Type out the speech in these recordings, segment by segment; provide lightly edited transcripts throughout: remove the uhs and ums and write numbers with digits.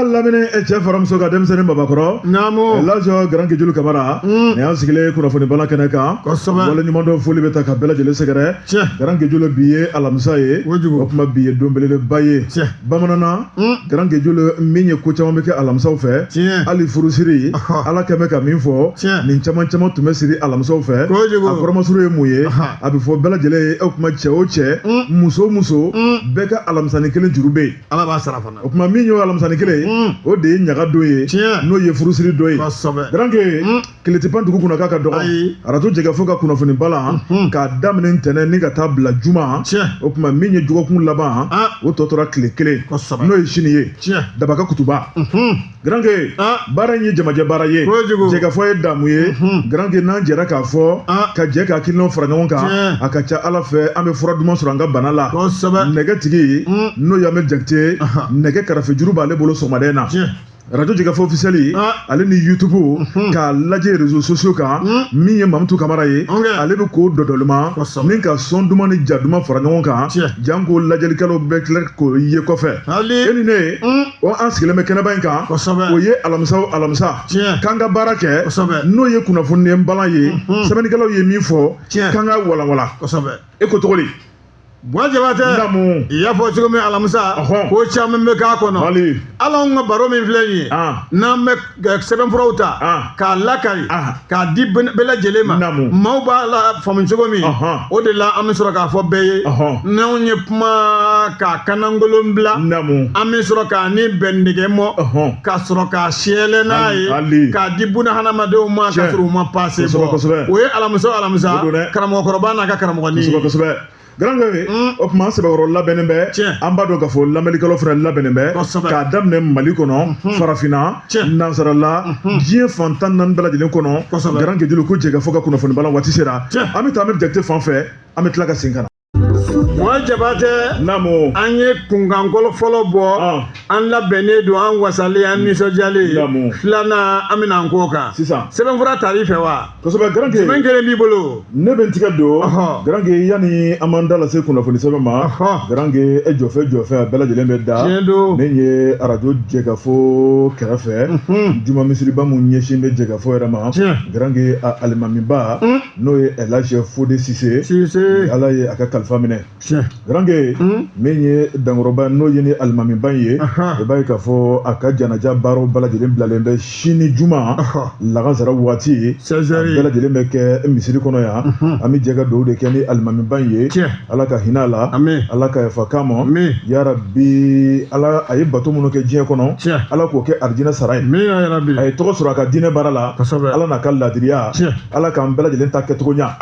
lamini cɛ faramuso ka denmisɛnnin babakɔrɔ Elhadji Grand Guejulu Kamara ni y'an sigilen kunnafoni bala kɛnɛ kan wale ɲuman dɔn foli bɛ ta ka bɛɛ lajɛlen sɛgɛrɛ Grand Guejulu bi ye alamisa ye o kuma bi ye don belebeleba ye bamanan na Grand Guejulu min ye ko caman bɛ kɛ alamisaw fɛ hali furusiri ala kɛ bɛ ka min fɔ nin caman caman tun bɛ siri alamisaw fɛ a kɔrɔmasuru ye mun ye a bɛ fɔ bɛɛ lajɛlen ye o kuma cɛ o cɛ muso o muso bɛɛ ka alamisani kelen juru bɛ yen ala b'a sara fana o kuma min ye alamisani kelen o de ye ɲaga don ye n'o ye furusiri dɔ ye Grand Guejulu tile tɛ pan dugu kunna k'a ka dɔgɔ arajo jɛgɛfo ka kunnafoni bala k'a daminɛ ntɛnɛn ni ka taa bila juma o kuma min ye dɔgɔkun laban o tɔ tora tile kelen n'o ye sini ye Dabaka Kutuba Grand Guejulu baara in ye jamajɛ baara ye jɛgɛfɔ ye damu ye Grand Guejulu n'an jɛra k'a fɔ ka jɛ ka hakilinaw fara ɲɔgɔn kan a ka ca ala fɛ an bɛ fura duman sɔrɔ an ka bana la nɛgɛtigi n'o ye Ahmed Jakite nɛgɛ karafe juru b'ale bolo sɔgɔmada in na radio jɛgɛfɔ officiel ale ni YouTube k'a lajɛ réseaux sociaux kan min ye Mamutu Kamara ye ale bɛ k'o dɔdɔlima ni ka sɔn duman ni ja duman fara ɲɔgɔn kan jan k'o lajɛlikɛlaw bɛɛ tila k'o ye kɔfɛ e ni ne o an sigilen bɛ kɛnɛba in kan o ye alamisa k'an ka baara kɛ n'o ye kunnafoni balan ye sɛbɛnnikɛlaw ye min fɔ k'an ka walawala e ko cogo di Bonya Jabatɛ i y'a fɔ cogo min alamisa ko caman bɛ k'a kɔnɔ ala ka baro min filɛ nin ye n'an bɛ sɛbɛnfuraw ta k'a lakari k'a di bɛɛ lajɛlen ma maaw b'a la faamu cogo min o de la an bɛ sɔrɔ k'a fɔ bɛɛ ye n'anw ye kuma k'a kanangolon bila an bɛ sɔrɔ k'a ni bɛnnɛgɛ mɔ ka sɔrɔ k'a siyɛlɛ n'a ye k'a di buna hadamadenw ma ka sɔrɔ u ma paase bɔ o ye alamisa karamɔgɔkɔrɔba n'a ka karamɔgɔnin Grand Guejulu o kuma sɛbɛkɔrɔ labɛnnen bɛ an b'a dɔn k'a fɔ lamɛnnikɛlaw fana labɛnnen bɛ k'a daminɛ Mali kɔnɔ farafinna nansarala diɲɛ fan 14 bɛɛ lajɛlen kɔnɔ Grand Guejulu ko jɛgɛfɔ ka kunnafoni bala waati sera an bɛ taa Ahmed Jakite fan fɛ an bɛ tila ka segin ka na Bonya Jabatɛ an ye kunkankolo fɔlɔ bɔ an labɛnnen don an wasalen an nisɔndiyalen filanan an bɛna an k'o kan sɛbɛnfura tari fɛ wa kosɛbɛ Grand Guejulu sɛbɛn kelen b'i bolo ne bɛ n tigɛ don Grand Guejulu yanni an m'an da lase kunnafoni sɛbɛn ma Grand Guejulu e jɔfɛ a bɛɛ lajɛlen bɛ da min ye arajo jɛgɛfɔ kɛrɛfɛ juma misiriba mun ɲɛsin bɛ jɛgɛfɔ yɛrɛ ma Grand Guejulu a alimamiba n'o ye Elhadji Fode Sise ala ye a ka kalifa minɛ Grand Guejulu min ye dankɔrɔba n'o ye ni alimamiba ye i b'a ye k'a fɔ a ka janaja baaraw bɛɛ lajɛlen bilalen bɛ sini juma lagansara waati a bɛɛ lajɛlen bɛ kɛ misiri kɔnɔ yan an bɛ jɛ ka dugawu de kɛ ni alimamiba ye ala ka hinɛ a la ala ka yafa k'a ma yarabi ala a ye bato minnu kɛ diɲɛ kɔnɔ ala k'o kɛ arijinɛ sara ye a ye tɔgɔ sɔrɔ a ka diinɛ baara la ala n'a ka ladiriya ala k'an bɛɛ lajɛlen ta kɛcogo ɲa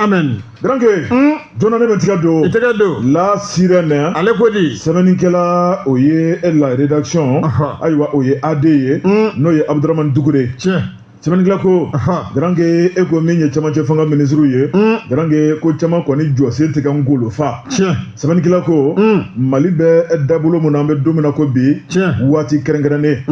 Grand Guejulu jɔn ne bɛ tigɛ don La Sirène ale ko di sɛbɛnnikɛla o ye la rédaction ayiwa o ye AD ye n'o ye Abdramane Dukure sɛbɛnnikɛla ko Grand Guejulu e ko min ye camancɛ fanga minisiriw ye Grand Guejulu ko caman kɔni jɔsen tigɛ ngolo fa sɛbɛnnikɛla ko Mali bɛ dabolo mun na an bɛ don min na ko bi waati kɛrɛnkɛrɛnnen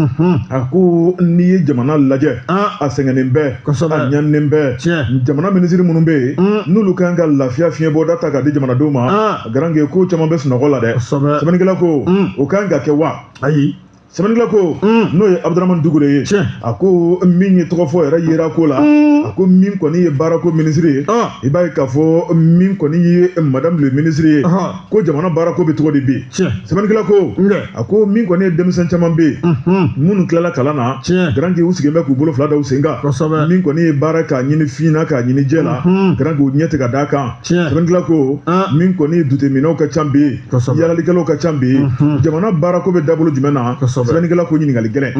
a ko n'i ye jamana lajɛ a sɛgɛnnen bɛ a ɲaninen bɛ jamana minisiri minnu bɛ yen n'olu kan ka lafiya fiɲɛ bɔda ta k'a di jamanadenw ma Grand Guejulu ko caman bɛ sunɔgɔ la dɛ sɛbɛnnikɛla ko o kan ka kɛ wa ayi sɛbɛnnikɛla ko n'o ye Abdramane Dukure ye a ko min ye tɔgɔ fɔ yɛrɛ yera ko la a ko min kɔni ye baarako minisiri ye i b'a ye k'a fɔ min kɔni ye madame le ministre ye ko jamana baarako bɛ cogo di bi sɛbɛnnikɛla ko a ko min kɔni ye denmisɛn caman bɛ yen minnu tilala kalan na Grand Guejulu sigilen bɛ k'u bolo fila da u sen kan min kɔni ye baara k'a ɲini finna k'a ɲini jɛ la Grand Guejulu ɲɛ tɛ ka d'a kan sɛbɛnnikɛla ko min kɔni ye duteminɛw ka ca bi yen yalalikɛlaw ka ca bi yen jamana baarako bɛ dabolo jumɛn na sɛbɛnnikɛla ko ɲininkali gɛlɛn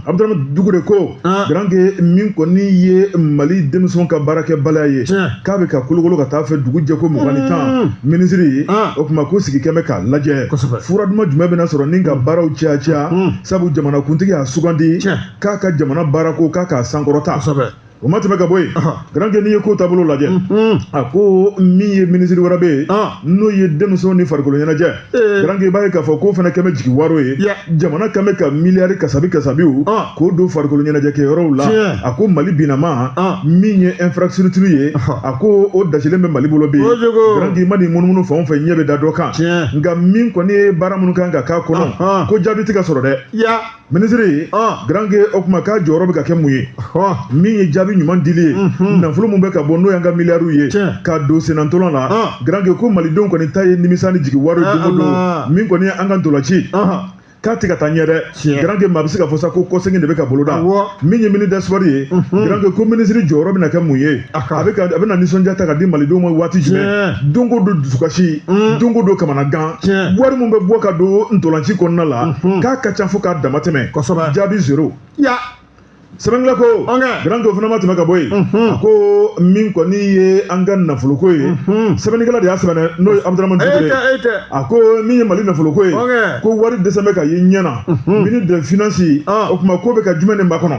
Abdramane Dukure ko Grand Guejulu min kɔni ye Mali denmisɛnw ka baarakɛbaliya ye k'a bɛ ka kolokolo ka taa fɛ dugu jɛko 20 minisiri o kuma ko sigi kɛmɛ k'a lajɛ fura duman jumɛn bɛna sɔrɔ ni ka baaraw caya sabu jamanakuntigi y'a sugandi k'a ka jamana baarako k'a k'a sankɔrɔta o ma tɛmɛ ka bɔ yen garankɛ n'i ye ko taabolo lajɛ a ko min ye minisiri wɛrɛ bɛ yen n'o ye denmisɛnw ni farikolo ɲɛnajɛ garankɛ i b'a ye k'a fɔ k'o fana kɛ bɛ jigi wariw ye jamana kan bɛ ka miliyari kasabiw k'o don farikolo ɲɛnajɛ kɛ yɔrɔw la a ko Mali binnama min ye infrastructure ye a ko o dasilen bɛ Mali bolo bi garankɛ i ma nin munumunu fan o fan ɲɛ bɛ da dɔ kan nka min kɔni ye baara minnu kan ka k'a kɔnɔ ko jaabi tɛ ka sɔrɔ dɛ minisiri garankɛ o tuma k'a jɔyɔrɔ bɛ ka kɛ mun ye min ye jaabi ɲuman dili ye nafolo min bɛ ka bɔ n'o y'an ka miliyariw ye ka don senatɔlɔn la garankɛ ko malidenw kɔni ta ye nimisa ni jigi wari don o don min kɔni ye an ka ntolanci k'a tɛ ka taa ɲɛ dɛ garankɛ maa bɛ se ka fɔ sa ko kɔsegin de bɛ ka boloda min ye ministre d'espoir ye garankɛ ko minisiri jɔyɔrɔ bɛ na kɛ mun ye a bɛ na nisɔndiya ta ka di malidenw ma waati jumɛn don o don dusukasi don o don kamanagan wari min bɛ bɔ ka don ntolanci kɔnɔna la k'a ka ca fo k'a dama tɛmɛ jaabi zéro sɛbɛnkila ko garankɛ o fana ma tɛmɛ ka bɔ yen a ko min kɔni ye an ka nafoloko ye sɛbɛnnikɛla de y'a sɛbɛn n'o ye Abdramane Dukure a ko min ye Mali nafoloko ye ko wari dɛsɛ bɛ ka ye ɲɛna ministre des finances o tuma ko bɛ ka jumɛn de ba kɔnɔ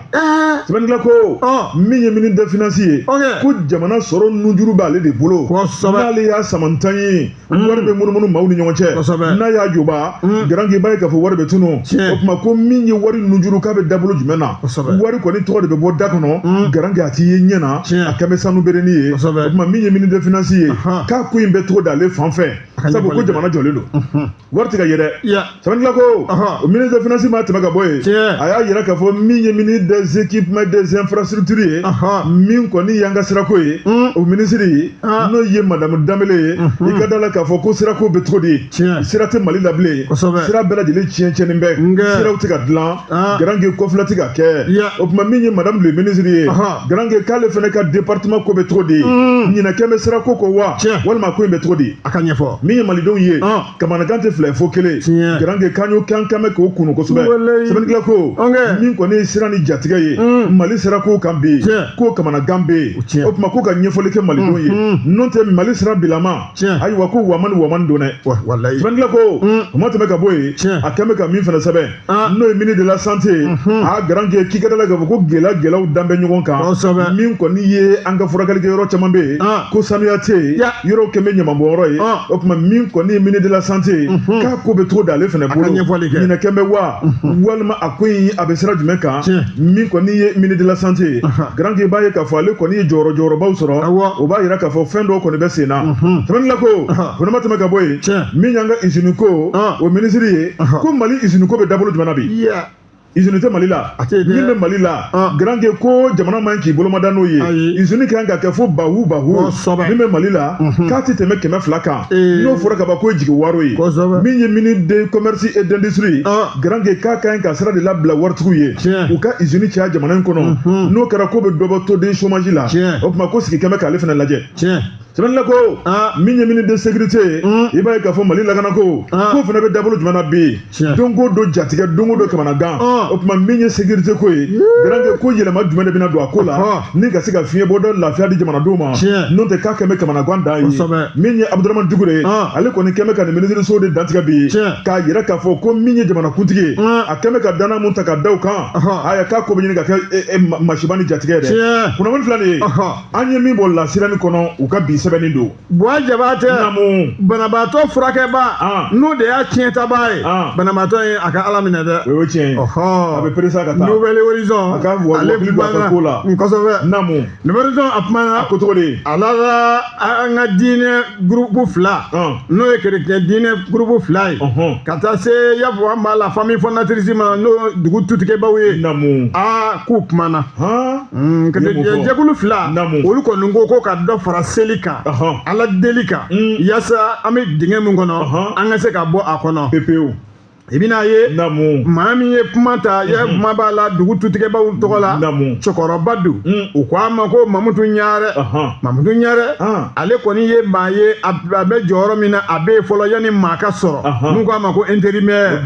sɛbɛnkila ko min ye ministre des finances ye ko jamana sɔrɔ nujuru b'ale de bolo n'ale y'a samantan ye wari bɛ munumunu maaw ni ɲɔgɔn cɛ n'a y'a joba garankɛ i b'a ye k'a fɔ wari bɛ tunu o tuma ko min ye wari nujuru k'a bɛ dabolo jumɛn na wari kɔni tɔgɔ de bɛ bɔ da kɔnɔ garankɛ a t'i ye ɲɛna a kɛ bɛ sanu bereni ye o tuma min ye ministre des finances ye k'a ko in bɛ cogo d'ale fan fɛ sabu ko jamana jɔlen don wari tɛ ka ye dɛ sɛbɛnkila ko o ministre des finances ma tɛmɛ ka bɔ yen a y'a yira k'a fɔ min ye ministre des équipements des infrastructures ye min kɔni y'an ka sirako ye o minisiri n'o ye madame Danbele ye i ka da la k'a fɔ ko sirako bɛ cogo di sira tɛ Mali la bilen sira bɛɛ lajɛlen tiɲɛnen bɛ siraw tɛ ka dilan garankɛ kɔfila tɛ ka kɛ o tuma min ye madame le ministre ye garankɛ k'ale fana ka département ko bɛ cogo di ɲinakɛ bɛ sirako ko wa walima ko in bɛ cogo di a ka ɲɛfɔ min ye malidenw ye kamanagan tɛ fila fo kelen garankɛ kan bɛ k'o kunu kosɛbɛ sɛbɛnnikɛla ko min kɔni ye sira ni jatigɛ ye Mali sirako kan bɛ yen k'o kamanagan bɛ yen o tuma ko ka ɲɛfɔli kɛ malidenw ye n'o tɛ Mali sira bilama ayiwa ko wamani don dɛ sɛbɛnnikɛla ko o ma tɛmɛ ka bɔ yen a kɛn bɛ ka min fana sɛbɛn n'o ye ministre de la santé a garankɛ k'i ka da la k'a fɔ ko gɛlɛyaw dan bɛ ɲɔgɔn kan min kɔni ye an ka furakɛlikɛ yɔrɔ caman bɛ yen ko sanuya tɛ yen yɔrɔw kɛn bɛ ɲamanbɔnyɔrɔ ye o tuma min kɔni ye ministre de la santé k'a ko bɛ cogo d'ale fana bolo ɲinakɛn bɛ wa walima a ko in a bɛ sira jumɛn kan min kɔni ye ministre de la santé garankɛ i b'a ye k'a fɔ ale kɔni ye jɔyɔrɔbaw sɔrɔ o b'a yira k'a fɔ fɛn dɔw kɔni bɛ sen na sɛbɛnkila ko fana ma tɛmɛ ka bɔ yen min y'an ka usine ko o minisiri ye ko Mali usine ko bɛ dabolo jumɛn na bi usine tɛ Mali la min bɛ Mali la garankɛ ko jamana man k'i bolo ma da n'o ye usine kan ka kɛ fo bahu min bɛ Mali la k'a tɛ tɛmɛ 200 kan n'o fɔra ka ban ko jigi waro ye min ye ministre de commerce et d'industrie garankɛ k'a kan ka sira de labila waritigiw ye u ka usine caya jamana in kɔnɔ n'o kɛra ko bɛ dɔ bɔ taux de chômage la o tuma ko sigi kɛn bɛ k'ale fana lajɛ sɛbɛnkila ko min ye ministre de sécurité i b'a ye k'a fɔ Mali lakana ko fana bɛ dabolo jumɛn na bi don o don jatigɛ don o don kamanagan o tuma min ye sécurité ko ye garankɛ ko yɛlɛma jumɛn de bɛna don a ko la ni ka se ka fiɲɛ bɔ dɔ lafiya di jamanadenw ma n'o tɛ k'a kɛn bɛ kamanagan dan ye min ye Abdramane Dukure ale kɔni kɛn bɛ ka nin ministre so de dantigɛ bi k'a yira k'a fɔ ko min ye jamanakuntigi ye a kɛn bɛ ka danna mun ta ka da o kan aya k'a ko bɛ ɲini ka kɛ masiba ni jatigɛ ye dɛ kunnafoni fila nin ye an ye min bɔ lasirani kɔnɔ u ka bi sɛbɛnni don Buwa Jabate banabaatɔ furakɛba n'o de y'a tiɲɛtaba ye banabaatɔ ye a ka Ala minɛ dɛ o y'o tiɲɛ ye a bɛ peresa ka taa Nouvelle Horizon a ka wakili don a ka ko la kosɛbɛ Nouvelle Horizon a kumana a ko cogo di ala an ka diinɛ groupe fila n'o ye chrétien diinɛ groupe fila ye ka taa se y'a fɔ an b'a la famille fondatrice ma n'o dugu tutigɛbaw ye k'u kumana jɛkulu fila olu kɔni ko ka dɔ fara seli kan ala deli kan yaasa an bɛ dingɛ min kɔnɔ an ka se ka bɔ a kɔnɔ pepewu i bɛna ye maa min ye kuma ta kuma b'a la dugu tutigɛbaw tɔgɔ la cɛkɔrɔba don u ko a ma ko Mamutu Ɲare ale kɔni ye maa ye a bɛ jɔyɔrɔ min na a bɛ yen fɔlɔ yanni maa ka sɔrɔ n'u ko a ma ko intérimaire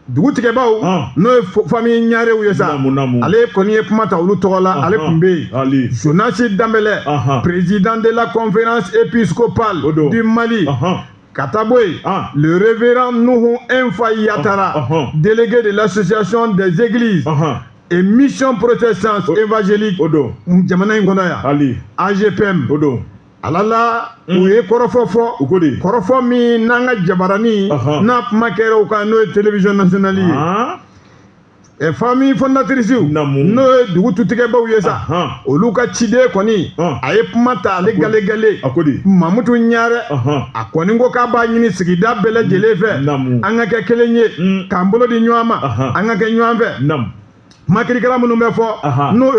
dugutigɛbaw n'o ye famille Ɲarew ye sa ale kɔni ye kuma ta olu tɔgɔ la ale tun bɛ yen Jonas Dambélé président de la conférence épiscopale du Mali Kataboy, le révérend Nuhu Enfa Yatara, délégué de l'association des églises mission protestante évangélique jamana in kɔnɔ yan AGPM alala u ye kɔrɔfɔ fɔ kɔrɔfɔ min n'an ka jabarani n'a kuma kɛra u kan n'o ye télévision nationale ye famille fondatrice n'o ye dugu tutigɛbaw ye sa olu ka ciden kɔni a ye kuma ta ale gale Mamutu Ɲare a kɔni ko k'a b'a ɲini sigida bɛɛ lajɛlen fɛ an ka kɛ kelen ye k'an bolo di ɲɔgɔn ma an ka kɛ ɲɔgɔn fɛ makirikɛla minnu bɛ fɔ n'o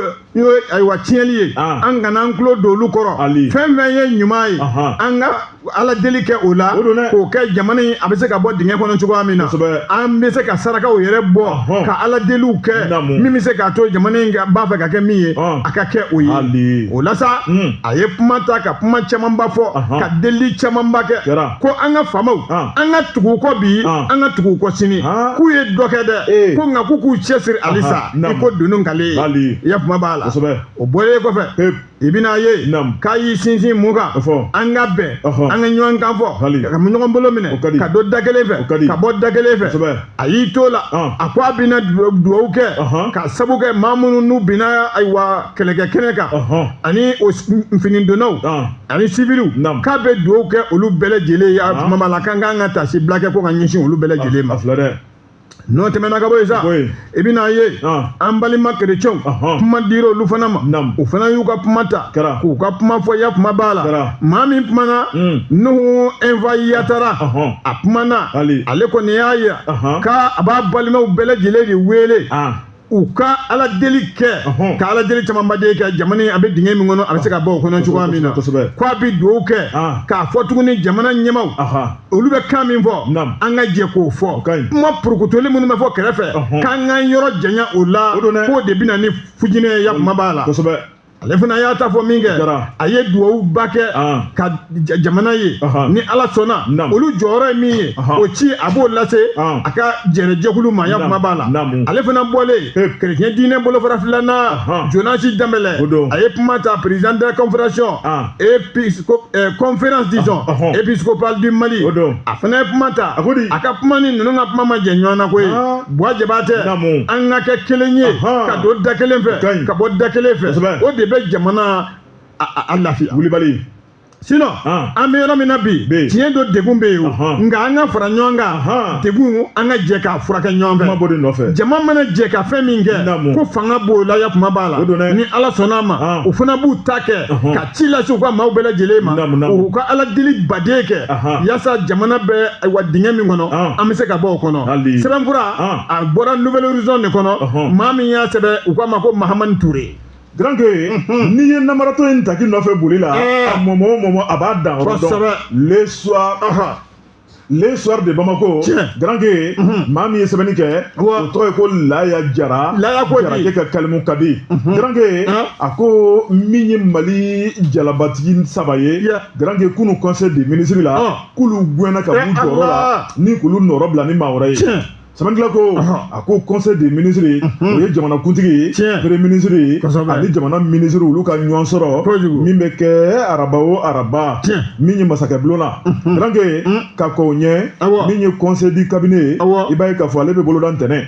ayiwa tiɲɛli ye an kana an tulo don olu kɔrɔ fɛn fɛn ye ɲuman ye an ka ala deli kɛ o la k'o kɛ jamana in a bɛ se ka bɔ dingɛ kɔnɔ cogoya min na an bɛ se ka sarakaw yɛrɛ bɔ ka ala deliw kɛ min bɛ se k'a to jamana in b'a fɛ ka kɛ min ye a ka kɛ o ye o la sa a ye kuma ta ka kuma camanba fɔ ka deli camanba kɛ ko an ka faamaw an ka tugu kɔ bi an ka tugu kɔ sini k'u ye dɔ kɛ dɛ ko nka k'u cɛsiri halisa i ko dunun kale ye i ya kuma b'a la o bɔlen kɔfɛ i bɛna ye k'a y'i sinsin mun kan an ka bɛn an ka ɲɔgɔn kan fɔ ka ɲɔgɔn bolo minɛ ka don da kelen fɛ ka bɔ da kelen fɛ a y'i to la a ko a bɛna dugawu kɛ ka sabu kɛ maa minnu n'u bɛna ayiwa kɛlɛkɛ kɛnɛ kan ani finidonnaw ani siviliw k'a bɛ dugawu kɛ olu bɛɛ lajɛlen ye kuma b'a la k'an ka taasi bila kɛ ko ka ɲɛsin olu bɛɛ lajɛlen ma n'o tɛmɛna ka bɔ yen sa i bɛna ye an balima kerecɛnw kuma dira olu fana ma o fana y'u ka kuma ta k'u ka kuma fɔ ya kuma b'a la maa min kumana Nuhu Yatara a kumana ale kɔni y'a yira k'a b'a balimaw bɛɛ lajɛlen de wele u ka ala deli kɛ ka ala deli camanbaden kɛ jamana a bɛ dingɛ min kɔnɔ a bɛ se ka bɔ o kɔnɔ cogoya min na k'a bɛ dugawu kɛ k'a fɔ tuguni jamana ɲɛmaw olu bɛ kan min fɔ an ka jɛ k'o fɔ kuma purukutoli minnu bɛ fɔ kɛrɛfɛ k'an ka yɔrɔ janya o la k'o de bɛ na ni fujinɛ ya kuma b'a la ale fana y'a ta fɔ min kɛ a ye duwawuba kɛ ka jamana ye ni ala sɔnna olu jɔyɔrɔ ye min ye o ci a b'o lase a ka jɛnɛjɛkulu ma ya kuma b'a la ale fana bɔlen kerecɛn diinɛ bolofara filanan Jonasi Dembele a ye kuma ta président de la confédération conférence disons épiscopale du Mali a fana ye kuma ta a ka kuma ni ninnu ka kuma ma jɛ ɲɔgɔn na koyi Buwa Jabatɛ an ka kɛ kelen ye ka don da kelen fɛ ka bɔ da kelen fɛ o de bɛ jamana a lafiya Wulibali sinon an bɛ yɔrɔ min na bi tiɲɛ don degun bɛ yen o nka an ka fara ɲɔgɔn kan degun an ka jɛ k'a furakɛ ɲɔgɔn fɛ jama mana jɛ ka fɛn min kɛ ko fanga b'o la ya kuma b'a la ni ala sɔnna a ma o fana b'u ta kɛ ka ci lase u ka maaw bɛɛ lajɛlen ma u ka ala deli baden kɛ yaasa jamana bɛ ayiwa dingɛ min kɔnɔ an bɛ se ka bɔ o kɔnɔ sɛbɛnfura a bɔra Nouvelle Horizon de kɔnɔ maa min y'a sɛbɛn u k'a ma ko Mahamani Ture Grand n'i ye namaratɔ in taki nɔfɛ boli la a mɔmɔ a b'a dan yɔrɔ dɔn le soir de Bamako Grand maa min ye sɛbɛnni kɛ o tɔgɔ ye ko Laya Jara Jarake ka kalimu ka di Grand a ko min ye Mali jalabatigi 3 ye Grand kunu conseil des ministres la k'olu gɛnna ka b'u jɔyɔrɔ la ni k'olu nɔrɔ bila ni maa wɛrɛ ye Sɛbɛnnikɛla ko a ko conseil des ministres o ye jamanakuntigi ye premier ministre ye ani jamana ministre olu ka ɲɔgɔn sɔrɔ min bɛ kɛ araba o araba min ye masakɛ bulon na Grand ka k'o ɲɛ min ye conseil du cabinet ye i b'a ye k'a fɔ ale bɛ boloda ntɛnɛn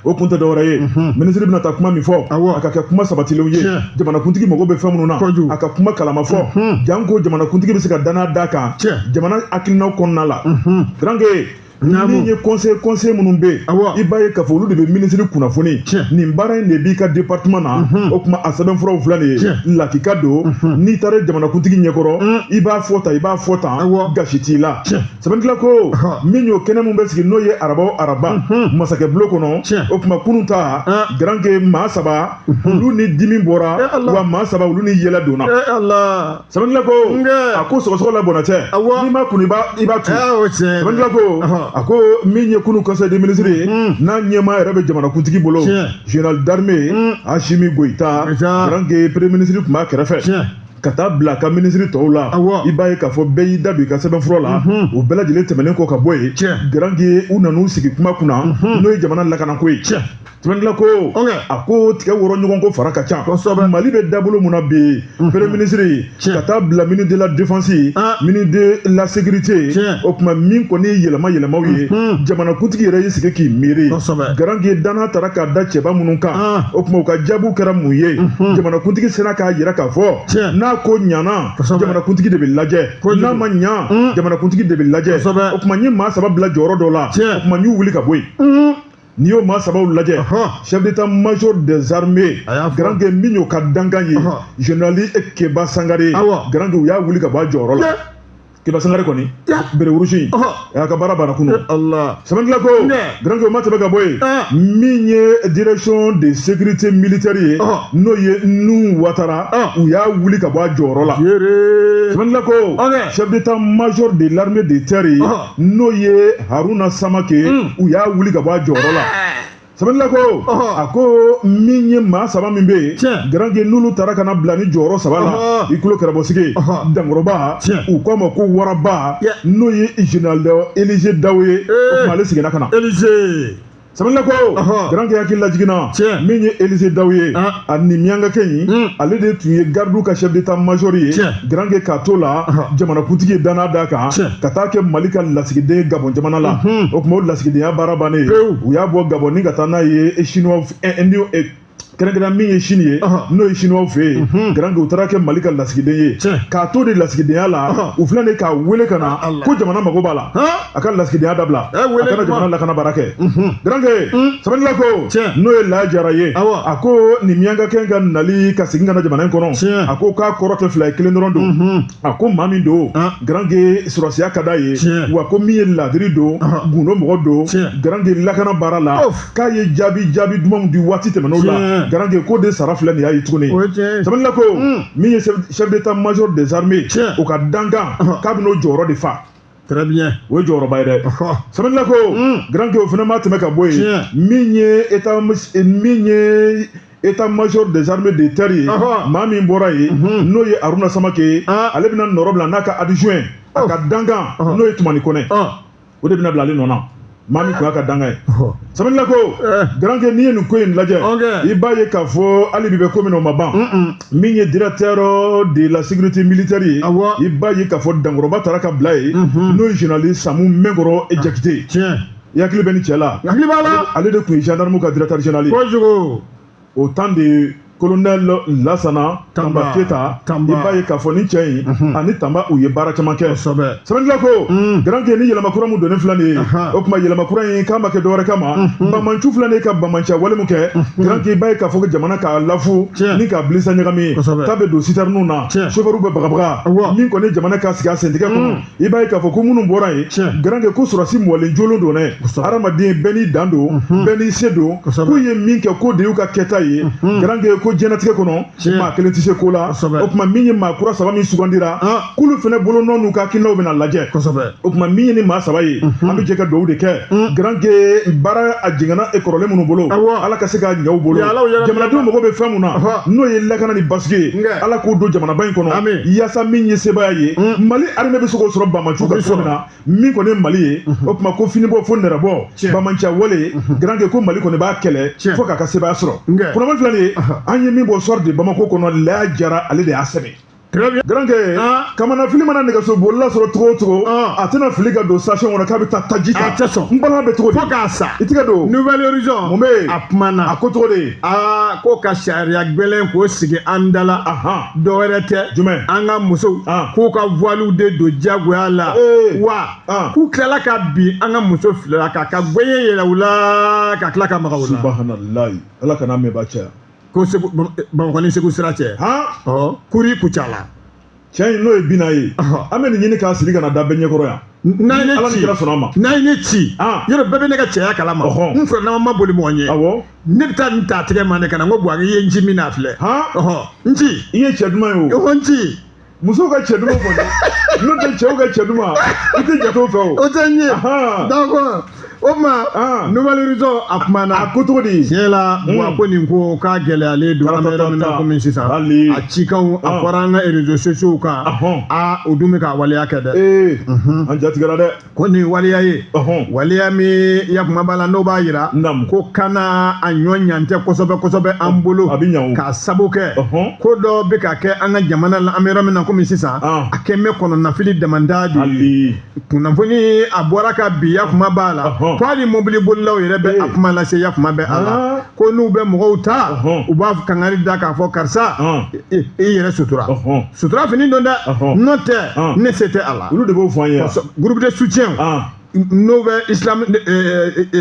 o kun tɛ dɔwɛrɛ ye ministre bɛna taa kuma min fɔ a ka kɛ kuma sabatilenw ye jamanakuntigi mago bɛ fɛn minnu na a ka kuma kalama fɔ janko jamanakuntigi bɛ se ka danaya d'a kan jamana hakilinaw kɔnɔna la Grand min ye conseil minnu bɛ i b'a ye k'a fɔ olu de bɛ ministre kunnafoni nin baara in de b'i ka département na o kuma a sɛbɛnfuraw filɛ nin ye lakika don n'i taara jamanakuntigi ɲɛkɔrɔ i b'a fɔ tan gasi t'i la Sɛbɛnnikɛla ko min y'o kɛnɛ min bɛ sigi n'o ye araba o araba masakɛ bulon kɔnɔ o kuma kunun ta Grand maa 3 olu ni dimi bɔra wa maa 3 olu ni yɛlɛ donna Sɛbɛnnikɛla ko a ko sɔgɔsɔgɔ labɔnna tɛ n'i ma kunu i b'a tu Sɛbɛnnikɛla ko a ko min ye kunu conseil des ministres ye n'a ɲɛmaa yɛrɛ bɛ jamanakuntigi bolo général d'armée Assimi Goïta Grand premier ministre tun b'a kɛrɛfɛ ka taa bila ka ministre tɔw la i b'a ye k'a fɔ bɛɛ y'i da don i ka sɛbɛnfura la o bɛɛ lajɛlen tɛmɛnen kɔ ka bɔ yen Garange u nan'u sigi kuma kunna n'o ye jamana lakanako ye Tɛmɛnila ko a ko tigɛ wɔrɔ ɲɔgɔn ko fara ka ca Mali bɛ dabolo mun na bi premier ministre ka taa bila ministre de la défense ministre de la sécurité o kuma min kɔni ye yɛlɛmaw ye jamanakuntigi yɛrɛ y'i sigi k'i miiri Garange danna taara k'a da cɛba minnu kan o kuma u ka jaabiw kɛra mun ye jamanakuntigi sera k'a yira k'a fɔ n'a ko ɲana jamanakuntigi de bɛ lajɛ n'a ma ɲa jamanakuntigi de bɛ lajɛ o kuma n ye maa saba bila jɔyɔrɔ dɔ la o kuma n y'u wuli ka bɔ yen n'i y'o maa sabaw lajɛ chef d'état-major des armées Garange min y'o ka dankan ye général Keba Sangare Garange u y'a wuli ka bɔ a jɔyɔrɔ la Keba Sangare kɔni bere wurusi a y'a ka baara banna kunun Samantila ko Garange o ma tɛmɛ ka bɔ yen min ye direction de sécurité militaire ye n'o ye Nuhu Watara u y'a wuli ka bɔ a jɔyɔrɔ la Samantila ko chef d'état-major de l'armée de terre ye n'o ye Haruna Samake u y'a wuli ka bɔ a jɔyɔrɔ la Samantila ko a ko min ye maa saba min bɛ yen Garange n'olu taara ka na bila ni jɔyɔrɔ saba la i kulo kɛrɛbɔsigi Dankɔrɔba u k'a ma ko Waraba n'o ye général Élisée Dawo ye o kuma ale seginna ka na Samantila ko Garange hakili lajiginna min ye Élisée Dawo ye a ni Miyankakɛ in ale de tun ye gardiw ka chef d'état-major ye Garange k'a to la jamanakuntigi ye danna d'a kan ka taa kɛ Mali ka lasigiden Gabon jamana la o kuma o lasigidenya baara bannen u y'a bɔ Gabon ni ka taa n'a ye Chinois kɛrɛnkɛrɛn min ye Chine ye n'o ye Chinois fɛ yen Garange u taara kɛ Mali ka lasigiden ye k'a to de lasigidenya la u filɛ de k'a wele ka na ko jamana mago b'a la a ka lasigidenya dabila a kana jamana lakana baara kɛ Garange Samantila ko n'o ye Laya Jara ye a ko nin Miyankakɛ ka nali ka segin ka na jamana in kɔnɔ a ko k'a kɔrɔ tɛ fila ye kelen dɔrɔn don a ko maa min don Garange sɔrɔsiya ka d'a ye wa ko min ye ladiri don gundo mɔgɔ don Garange lakana baara la k'a ye jaabi dumanw di waati tɛmɛn'o la Garange ko de sara filɛ nin y'a ye tuguni Samantila ko min ye chef d'état-major des armées o ka dankan k'a bɛn'o jɔyɔrɔ de fa très bien o ye jɔyɔrɔba ye dɛ Samantila ko Garange o fana ma tɛmɛ ka bɔ yen min ye état-major des armées de terre ye maa min bɔra yen n'o ye Haruna Samake ale bɛna nɔrɔ bila n'a ka adjoint a ka dankan n'o ye Tumani Kɔnɛ o de bɛna bila ale nɔ na maa min tun y'a ka dankan ye Samantila ko Garange n'i ye nin ko in lajɛ i b'a ye k'a fɔ hali bi bɛ ko min o ma ban min ye directeur de la sécurité militaire ye i b'a ye k'a fɔ Dankɔrɔba taara ka bila ye n'o ye général Samu Mɛnkɔrɔ Jakite i hakili bɛ ni cɛ la ale de tun ye gendarme ka directeur général ye au temps de colonel Lassana Tamba Keita i b'a ye k'a fɔ ni cɛ in ani Tamba u ye baara caman kɛ Samantila ko Garange ni yɛlɛmakura min donnen filɛ nin ye o kuma yɛlɛmakura in k'a ma kɛ dɔwɛrɛ kama Bamancu filɛ nin ye ka Bamanciya wale min kɛ Garange i b'a ye k'a fɔ ko jamana k'a lafu ni k'a bilisa ɲagami k'a bɛ don citerne na chauffeur bɛ bagabaga min kɔni ye jamana k'a sigi a sentigɛ kɔnɔ i b'a ye k'a fɔ ko minnu bɔra yen Garange ko sɔrɔsi mɔlen jolen don dɛ hadamaden bɛɛ n'i dan don bɛɛ n'i se don k'u ye min kɛ ko de y'u ka kɛta ye Garange ko diɲɛnatigɛ kɔnɔ maa kelen tɛ se ko la o kuma min ye maa kura saba min sugandira k'olu fana bolonɔ n'u ka hakilinaw bɛna lajɛ o kuma min ye ni maa saba ye an bɛ jɛ ka dugawu de kɛ Garange baara a jiginna kɔrɔlen minnu bolo Ala ka se ka ɲɛw bolo jamanadenw mago bɛ fɛn mun na n'o ye lakana ni basigi ye Ala k'o don jamanaba in kɔnɔ yaasa min ye sebaya ye Mali armée bɛ se k'o sɔrɔ Bamanciw ka so min na min kɔni ye Mali ye o kuma ko finibɔ fo nɛrɛbɔ Bamanciya wale Garange ko Mali kɔni b'a kɛlɛ fo k'a ka sebaya sɔrɔ kɔnɔmani filɛ nin ye an ye min bɔ sɔrɔ de Bamako kɔnɔ Laya Jara ale de y'a sɛbɛn Garange kamana fili mana nɛgɛso bolila sɔrɔ cogo o cogo a tɛna fili ka don station kɔnɔ k'a bɛ taa taji ta n baliman bɛ cogo di fo k'a sa i tigɛ don Nouvelle Horizon mun bɛ yen a kumana a ko cogo de ko ka sariya gbɛlɛn k'o sigi an da la dɔwɛrɛ tɛ jumɛn an ka musow k'u ka voiles de don diyagoya la wa k'u tilala ka bin an ka muso fila la k'a ka gbɛɲɛ yɛlɛ u la ka tila ka maga u la subahanallahi Ala kana mɛnba caya ko Bamakɔ ni Segu sira cɛ kuri Kucala cɛ in n'o ye Bina ye an bɛ nin ɲini k'a siri ka na da bɛɛ ɲɛkɔrɔ yan Ala ni kira sɔnna a ma n'a ye ne ci yɔrɔ bɛɛ bɛ ne ka cɛya kalama n filanama ma boli mɔgɔ ɲɛ ne bɛ taa nin ta tigɛ ma ne ka na n ko Buhari i ye n ci min na filɛ n ci i ye cɛ duman ye o n ci musow ka cɛ duman kɔni n'o tɛ cɛw ka cɛ duman i tɛ jate o fɛ o tɛ n ye d'accord ma nouvelle réseau akumana a ko cogo di tiɲɛ la bon ko nin ko k'a gɛlɛyalen don an bɛ yɔrɔ min na komi sisan a cikanw a fɔra an ka réseaux sociaux kan o dun bɛ ka waleya kɛ dɛ an jatigɛra dɛ ko nin waleya ye waleya min yakuma b'a la n'o b'a yira ko kana a ɲɔ ɲan tɛ kosɛbɛ kosɛbɛ an bolo k'a sabu kɛ ko dɔ bɛ ka kɛ an ka jamana la an bɛ yɔrɔ min na komi sisan a kɛ n bɛ kɔnɔnafili damanda de kunnafoni a bɔra ka bi yakuma b'a la ko hali mobili bolilaw yɛrɛ bɛ a kuma lase yakuma bɛ a la ko n'u bɛ mɔgɔw ta u b'a kangari da k'a fɔ karisa i yɛrɛ sutura sutura fini don dɛ n'o tɛ ne se tɛ a la olu de b'o fɔ an ye groupe de soutien n'u bɛ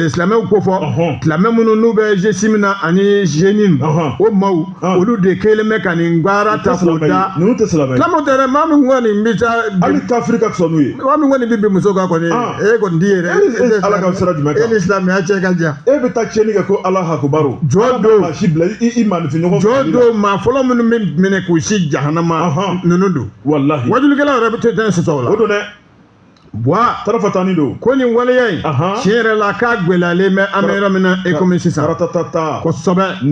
silamɛw ko fɔ silamɛ minnu n'u bɛ G-SIM na ani G-NIM o maaw olu de kelen bɛ ka nin baara ta k'o da ninnu tɛ silamɛ silamɛw tɛ dɛ maa min kɔni bɛ taa hali kafiri ka fisa n'u ye maa min kɔni bɛ bin muso kan kɔni e kɔni t'i yɛrɛ ala ka sira jumɛn kan e ni silamɛya cɛ ka jan e bɛ taa tiɲɛni kɛ ko ala hakubaru jɔ don maa si bila i maanifin ɲɔgɔn jɔ don maa fɔlɔ minnu bɛ minɛ k'u si jahanama ninnu don walahi wajulikɛlaw yɛrɛ bɛ tɛ sɔsɔ o la o don dɛ tarafatani don ko nin waleya in tiɲɛ yɛrɛ la k'a gwɛlɛyalen bɛ an bɛ yɔrɔ min na e komi sisan kosɛbɛ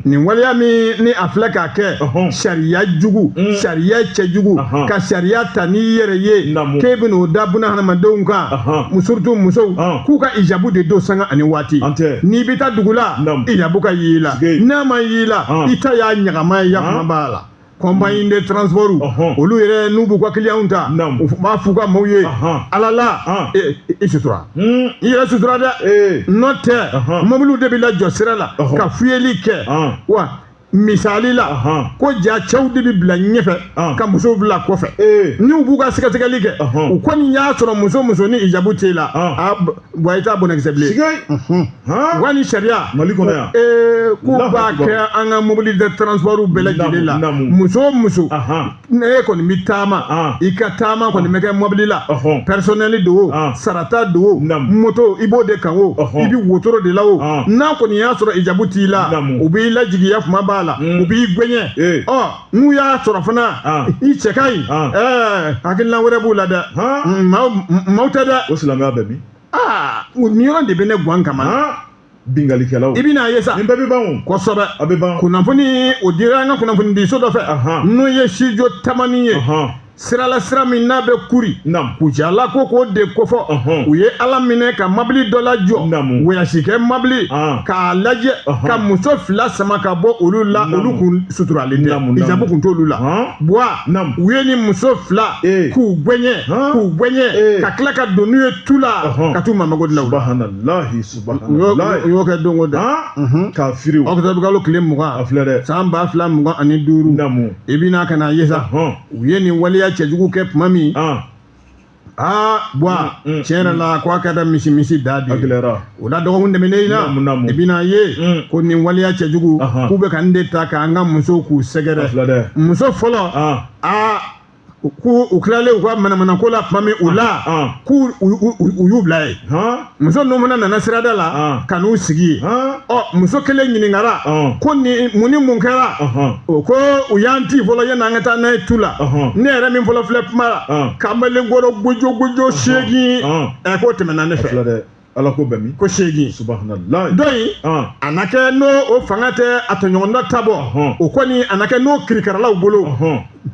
nin waleya min ni a filɛ k'a kɛ sariya jugu sariya cɛjugu ka sariya ta n'i yɛrɛ ye k'e bɛ n'o da buna hadamadenw kan surtout musow k'u ka ijabu de don sanga ani waati n'i bɛ taa dugu la ijabu ka y'i la n'a ma y'i la i ta y'a ɲagama ye yakuma b'a la compagnie de transport olu yɛrɛ n'u b'u ka clients ta u b'a f'u ka maaw ye ala la i sutura i yɛrɛ sutura dɛ n'o tɛ mobiliw de bɛ lajɔ sira la ka fuyɛli kɛ wa misali la ko ja cɛw de bɛ bila ɲɛfɛ ka musow bila kɔfɛ n'u b'u ka sɛgɛsɛgɛli kɛ u kɔni y'a sɔrɔ muso muso ni ijabu t'e la wa i t'a bɔnɛkisɛ bilen wa ni sariya Mali kɔnɔ yan k'u b'a kɛ an ka mobili de transport bɛɛ lajɛlen la muso o muso ne kɔni bɛ taama i ka taama kɔni bɛ kɛ mobili la personnel don o sarata don o moto i b'o de kan o i bɛ wotoro de la o n'a kɔni y'a sɔrɔ ijabu t'i la u b'i lajigiya kuma b'a la u b'i gɛɲɛ n'u y'a sɔrɔ fana i cɛ ka ɲi hakilina wɛrɛ b'u la dɛ maaw tɛ dɛ o silamɛya bɛ min nin yɔrɔ de bɛ ne gan kama bingalikɛlaw i bɛna ye sa nin bɛɛ bɛ ban o kosɛbɛ a bɛ ban kunnafoni o dira an ka kunnafoni di so dɔ fɛ n'o ye studio tamani ye sirala sira min n'a bɛ kuri kucala ko k'o de kofɔ u ye ala minɛ ka mabili dɔ la jɔ wɔyasikɛ mabili k'a lajɛ ka muso fila sama ka bɔ olu la olu kun suturalen tɛ ijabu kun t'olu la buwa u ye ni muso fila k'u gɛɲɛ ka tila ka don n'u ye tu la ka t'u mamago dilan subahanallahi u y'o kɛ don o don kafiriw octobre kalo tile 20 san 2025 i bɛna ka na ye sa u ye nin waleya cɛjugu kɛ tuma min buwa tiɲɛ yɛrɛ la ko a ka da misi da de o la dɔgɔkun tɛmɛnen na i bɛna ye ko nin waleya cɛjugu k'u bɛ ka n de ta k'an ka musow k'u sɛgɛrɛ muso fɔlɔ k'u tilalen u ka manamanako la tuma min u la k'u y'u bila ye muso ninnu fana nana sirada la ka n'u sigi ye muso kelen ɲininkara ko mun ni mun kɛra o ko u y'an ti fɔlɔ yanni an ka taa n'a ye tu la ne yɛrɛ min fɔlɔ filɛ kuma la kamalenkɔrɔ gojo 8 k'o tɛmɛna ne fɛ ala ko bɛ min ko 8 subahanallahi dɔ in a na kɛ n'o o fanga tɛ a tɔɲɔgɔn dɔ ta bɔ o kɔni a na kɛ n'o kirikaralaw bolo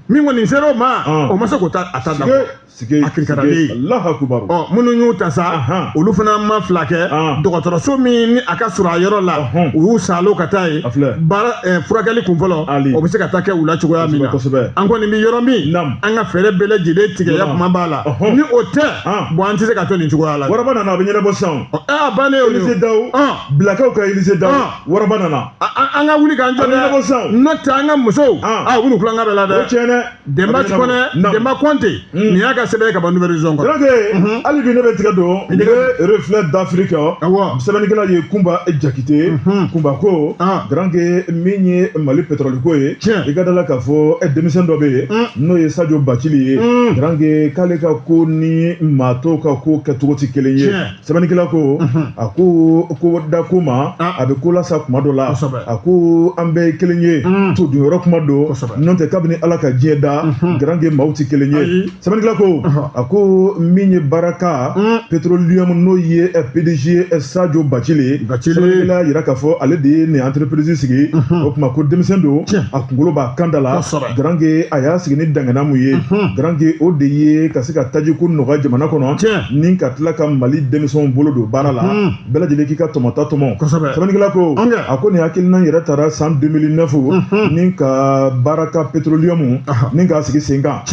min kɔni sera o ma o ma se k'o ta a ta dabɔ a kirikaralen Allahu akubar minnu y'u ta sa olu fana ma fila kɛ dɔgɔtɔrɔso min ni a ka surun a yɔrɔ la u y'u salo ka taa ye furakɛli kun fɔlɔ o bɛ se ka taa kɛ u la cogoya min na an kɔni bɛ yɔrɔ min an ka fɛɛrɛ bɛɛ lajɛlen tigɛ ya kuma b'a la ni o tɛ bon an tɛ se ka to nin cogoya la waraba nana a bɛ ɲɛnabɔ sisan bannen o Elise Dawu bilakaw ka Elise Dawu waraba nana an ka wuli k'an jɔ dɛ n'o tɛ an ka musow u n'u kulonkɛ bɛ la dɛ Demba Kone Demba Konte nin y'a ka sɛbɛn ka ban nouvelle région kɔnɔ hali bi ne bɛ tigɛ don ne reflet d'Afrique sɛbɛnnikɛla ye Kumba Jakite Kumba ko Garanke min ye Mali pétrole ko ye i ka dala k'a fɔ denmisɛn dɔ bɛ yen n'o ye Sadio Bacili ye Garanke k'ale ka ko ni maa tɔw ka ko kɛcogo tɛ kelen ye sɛbɛnnikɛla ko a ko da ko ma a bɛ ko lasa kuma dɔ la a ko an bɛɛ ye kelen ye to dun yɔrɔ kuma don n'o tɛ kabini Ala ka ka diɲɛ da garange maaw tɛ kelen ye sɛbɛnnikɛla ko a ko min ye baraka petroleum n'o ye PDG Sadio Bacile sɛbɛnnikɛla yira k'a fɔ ale de ye nin entreprise sigi o tuma ko denmisɛn don a kunkolo b'a kan da la garange a y'a sigi ni dangana mun ye garange o de ye ka se ka tajiko nɔgɔya jamana kɔnɔ ni ka tila ka Mali denmisɛnw bolo don baara la bɛɛ lajɛlen k'i ka tɔmɔta tɔmɔ sɛbɛnnikɛla ko a ko nin hakilina yɛrɛ taara san 2009 ni ka baraka petroleum ni k'a sigi sen kan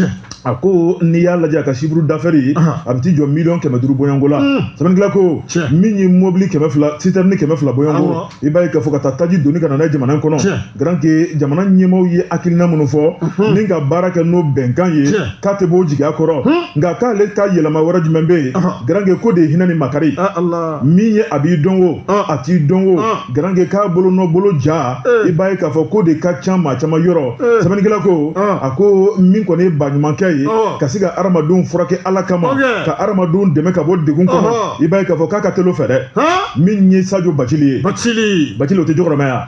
a ko n'i y'a lajɛ a ka chiffre d'affaires ye a bɛ t'i jɔ 500 bɔɲɔngo la sɛbɛnnikɛla ko min ye mobili 200 citerne 200 bɔɲɔngo i b'a ye k'a fɔ ka taa taji doni ka na n'a ye jamana in kɔnɔ garanke jamana ɲɛmaaw ye hakilina minnu fɔ ni ka baara kɛ n'o bɛnkan ye k'a tɛ bɔ o jigiya kɔrɔ nka k'ale ka yɛlɛma wɛrɛ jumɛn bɛ yen garanke ko de ye hinɛ ni makari min ye a b'i dɔn o a t'i dɔn o garanke k'a bolo nɔ bolo ja i b'a ye k'a fɔ ko de ka ca maa caman yɔrɔ sɛbɛnnikɛla ko a ko min kɔni ye baɲumankɛ ye ka se ka adamadenw furakɛ ala kama ka adamadenw dɛmɛ ka bɔ degun kɔnɔ i b'a ye k'a fɔ k'a ka teli o fɛ dɛ min ye Sadio Bacile ye Bacile o tɛ jɔgɔrɔmɛ yan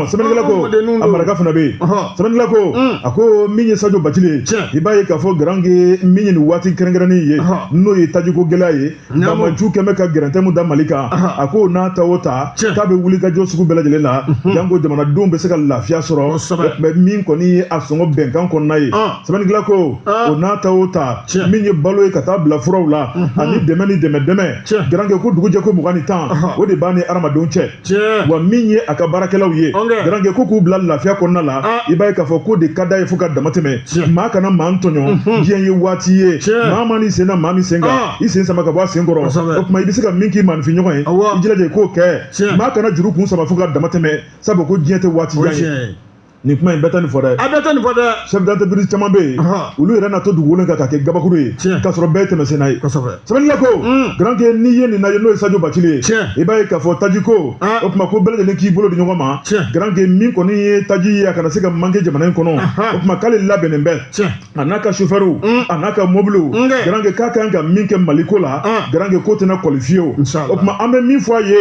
sɛbɛnnikɛla ko a maraka fana bɛ yen sɛbɛnnikɛla ko a ko min ye Sadio Bacile ye i b'a ye k'a fɔ garange min ye nin waati kɛrɛnkɛrɛnnen ye n'o ye tajiko gɛlɛya ye Banbaju kɛmɛ bɛ ka gɛrɛntɛmu da Mali kan a ko n'a ta o ta k'a bɛ wuli ka jɔ sugu bɛɛ lajɛlen la janko jamanadenw bɛ se ka lafiya sɔrɔ mais min kɔni ye a sɔngɔ bɛnkan kɔnɔna ye sɛbɛnnikɛla ko o n'a ta o ta min ye balo ye ka taa bila furaw la ani dɛmɛ ni dɛmɛ garange ko dugujɛ ko 20 o de b'a ni adamadenw cɛ wa min ye a ka baarakɛlaw ye garange ko k'u bila lafiya kɔnɔna la i b'a ye k'a fɔ ko de ka d'a ye fo ka dama tɛmɛ maa kana maa tɔɲɔ diɲɛ ye waati ye maa ma n'i sen da maa min sen kan i sen sama ka bɔ a sen kɔrɔ o tuma i bɛ se ka min k'i maanifinɲɔgɔn ye i jilaja i k'o kɛ maa kana juru kun sama fo ka dama tɛmɛ sabu ko diɲɛ tɛ waati jan ye nin kuma in bɛɛ tɛ nin fɔ dɛ a bɛɛ tɛ nin fɔ dɛ chef d'entreprise caman bɛ yen olu yɛrɛ na to dugukolo kan ka kɛ gabakuru ye k'a sɔrɔ bɛɛ ye tɛmɛsenna ye sɛbɛnnikɛla ko garanke n'i ye nin lajɛ n'o ye Sadio Bacile ye i b'a ye k'a fɔ taji ko o tuma ko bɛɛ lajɛlen k'i bolo di ɲɔgɔn ma garanke min kɔni ye taji ye a kana se ka manqué jamana in kɔnɔ o tuma k'ale labɛnnen bɛ a n'a ka chauffeur a n'a ka mobiliw garanke k'a kan ka min kɛ Mali ko la garanke ko tɛna kɔli fiyewu o tuma an bɛ min fɔ a ye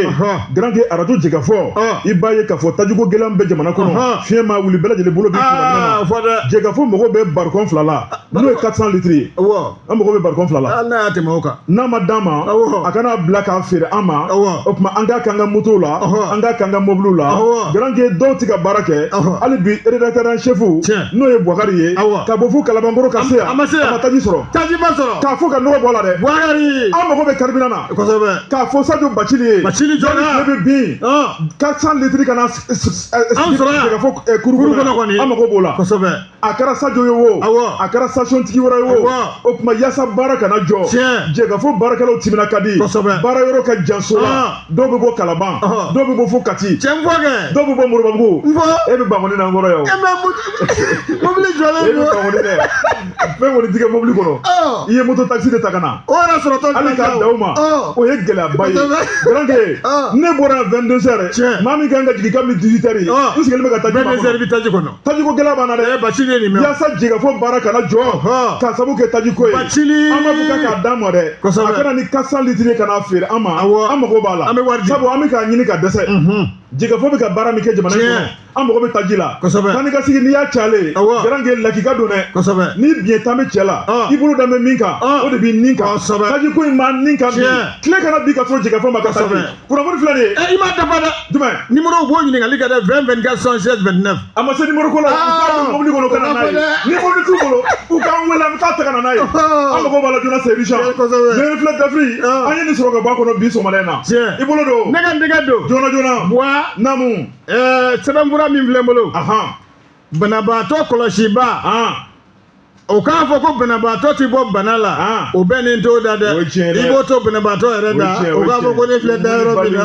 garanke arajo jɛgɛfɔ i b'a ye k'a fɔ tajiko gɛlɛn bɛ jamana kɔnɔ fiɲɛ ma wuli bɛɛ lajɛlen bolo bi jɛgɛfɔ mago bɛ barikɔn 2 la n'o ye 400 litres ye an mago bɛ barikɔn 2 la n'a ma d'an ma a kana bila k'a feere an ma o tuma an k'a k'an ka motow la an k'a k'an ka mobiliw la garanke dɔw tɛ ka baara kɛ hali bi rédacteur en chef n'o ye Bouakari ye ka bɔ fo Kalabankɔrɔ ka se yan a ma taji sɔrɔ k'a fɔ ka nɔgɔ bɔ a la dɛ an mago bɛ carburant na k'a fɔ Sadio Bacile ye ne bɛ bin 400 litres ka na jɛgɛfɔ kuru an mago b'o la a kɛra Sadio ye o a kɛra station tigi wɛrɛ ye o tuma yaasa baara kana jɔ jɛgɛfɔ baarakɛlaw timina ka di baara yɔrɔ ka jan so la dɔw bɛ bɔ Kalaban dɔw bɛ bɔ fo Kati dɔw bɛ bɔ Moribabugu e bɛ Bangoni na n kɔrɔ yan o mobili jɔlen don Bangoni dɛ fɛn kɔni tigɛ mobili kɔnɔ i ye moto taxi de ta ka na hali k'a da o ma o ye gɛlɛyaba ye garanke ne bɔra 22 heures maa min kan ka jigin kabini 18 heures n sigilen bɛ ka taji tajiko gɛlɛya b'an na dɛ yaasa jɛgɛfɔ baara kana jɔ k'a sabu kɛ tajiko ye an b'a fɔ k'a d'a ma dɛ a kana ni 400 litres ye ka n'a feere an ma an mago b'a la sabu an bɛ k'a ɲini ka dɛsɛ jɛgɛfɔ bɛ ka baara min kɛ jamana in kɔnɔ an mago bɛ taji la taa ni ka sigi n'i y'a cayalen garanke lakika don dɛ ni biɲɛ tan bɛ cɛ la i bolo da bɛ min kan o de b'i nin kan tajiko in b'a nin kan bi tile kana bi ka sɔrɔ jɛgɛfɔ ma ka taji kunnafoni filɛ nin ye i m'a dafa dɛ jumɛn numéro b'o ɲininkali kɛ dɛ 20 24 76 29 a ma se numéro ko la u k'a mobili kɔnɔ ka na n'a ye ni mobili t'u bolo u k'an wele an bɛ taa ta ka na n'a ye an mago b'a la joona c'est urgent mais filɛ dafiri an ye nin sɔrɔ ka bɔ a kɔnɔ bi sɔgɔmada in na i bolo don ne ka nɛgɛ don joona namu sɛbɛnfura min filɛ n bolo banabaatɔ kɔlɔsiba o k'a fɔ ko banabaatɔ ti bɔ bana la o bɛ nin t'o da dɛ i b'o to banabaatɔ yɛrɛ da o k'a fɔ ko ne filɛ dayɔrɔ min